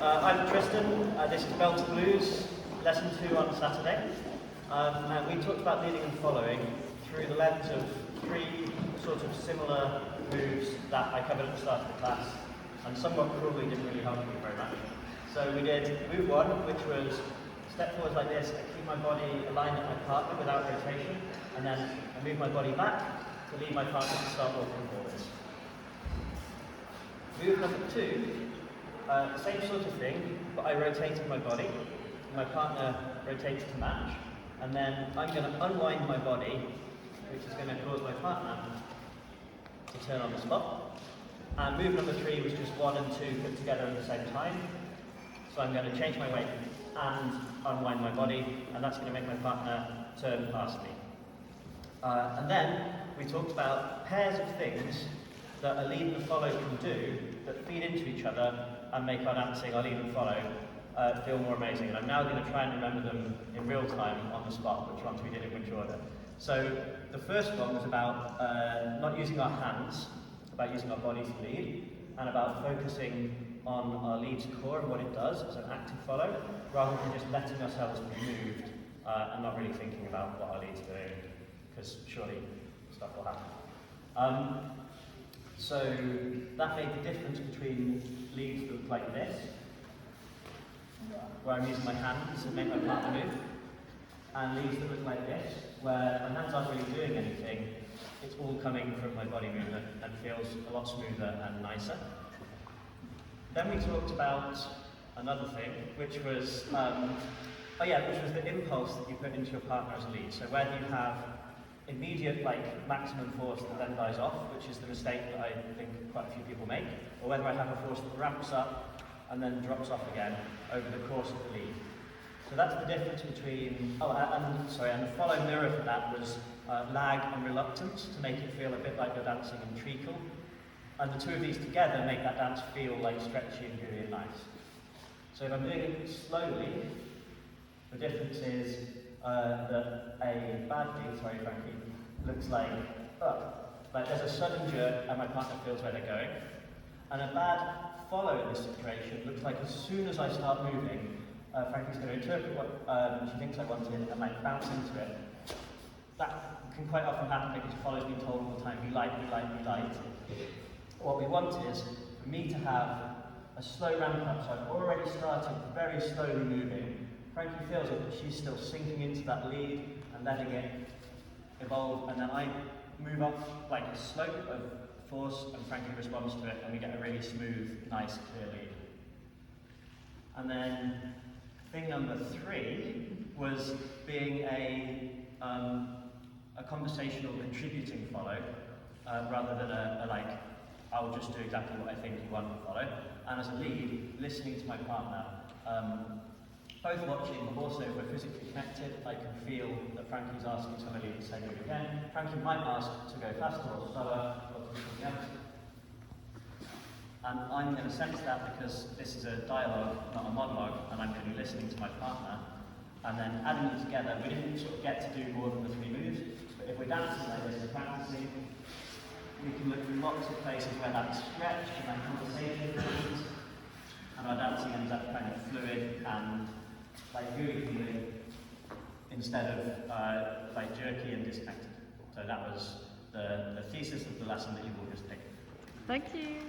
I'm Tristan, this is Belta Blues, lesson 2 on Saturday. And we talked about leading and following through the lens of 3 sort of similar moves that I covered at the start of the class, and somewhat cruelly didn't really help me very much. So we did move 1, which was step forward like this, I keep my body aligned with my partner without rotation, and then I move my body back to lead my partner to start walking forwards. Move number 2, same sort of thing, but I rotated my body. My partner rotates to match, and then I'm going to unwind my body, which is going to cause my partner to turn on the spot. And move number 3 was just 1 and 2 put together at the same time. So I'm going to change my weight and unwind my body, and that's going to make my partner turn past me. And then we talked about pairs of things that a lead and a follow can do that feed into each other and make our dancing, our lead and follow, feel more amazing. And I'm now going to try and remember them in real time on the spot, which ones we did in which order. So the first one was about not using our hands, about using our body to lead, and about focusing on our lead's core and what it does as an active follow, rather than just letting ourselves be moved and not really thinking about what our lead's doing, because surely stuff will happen. So that made the difference between leads that look like this, where I'm using my hands to make my partner move, and leads that look like this, where my hands aren't really doing anything, it's all coming from my body movement and feels a lot smoother and nicer. Then we talked about another thing, which was, which was the impulse that you put into your partner as a lead. So whether you have immediate, maximum force that then dies off, which is the mistake that I think quite a few people make, or whether I have a force that ramps up and then drops off again over the course of the lead. So that's the difference between, and the follow mirror for that was lag and reluctance, to make it feel a bit like you're dancing in treacle. And the two of these together make that dance feel like stretchy and gooey and nice. So if I'm doing it slowly, the difference is that a bad lead, Frankie, looks like up. Like there's a sudden jerk and my partner feels where they're going. And a bad follow in this situation looks like as soon as I start moving, Frankie's going to interpret what she thinks I wanted and bounce into it. That can quite often happen because the follow's been told all the time, be light, be light, be light. What we want is for me to have a slow ramp up, so I've already started very slowly moving. Frankie feels it, but she's still sinking into that lead and letting it evolve, and then I move up like a slope of force and Frankie responds to it, and we get a really smooth, nice, clear lead. And then thing number 3 was being a conversational contributing follow, rather than I'll just do exactly what I think you want to follow. And as a lead, listening to my partner, both watching, but also if we're physically connected, I can feel that Frankie's asking somebody to say it again. Frankie might ask to go faster or slower, or to do something else. And I'm going to sense that because this is a dialogue, not a monologue, and I'm going to be listening to my partner. And then adding them together, we didn't sort of get to do more than the 3 moves, but if we're dancing like this and practicing, we can look in lots of places where that's stretched and that conversation happens, and our dancing ends up kind of fluid and gooey feeling instead of jerky and disconnected. So that was the thesis of the lesson that you've all just taken. Thank you.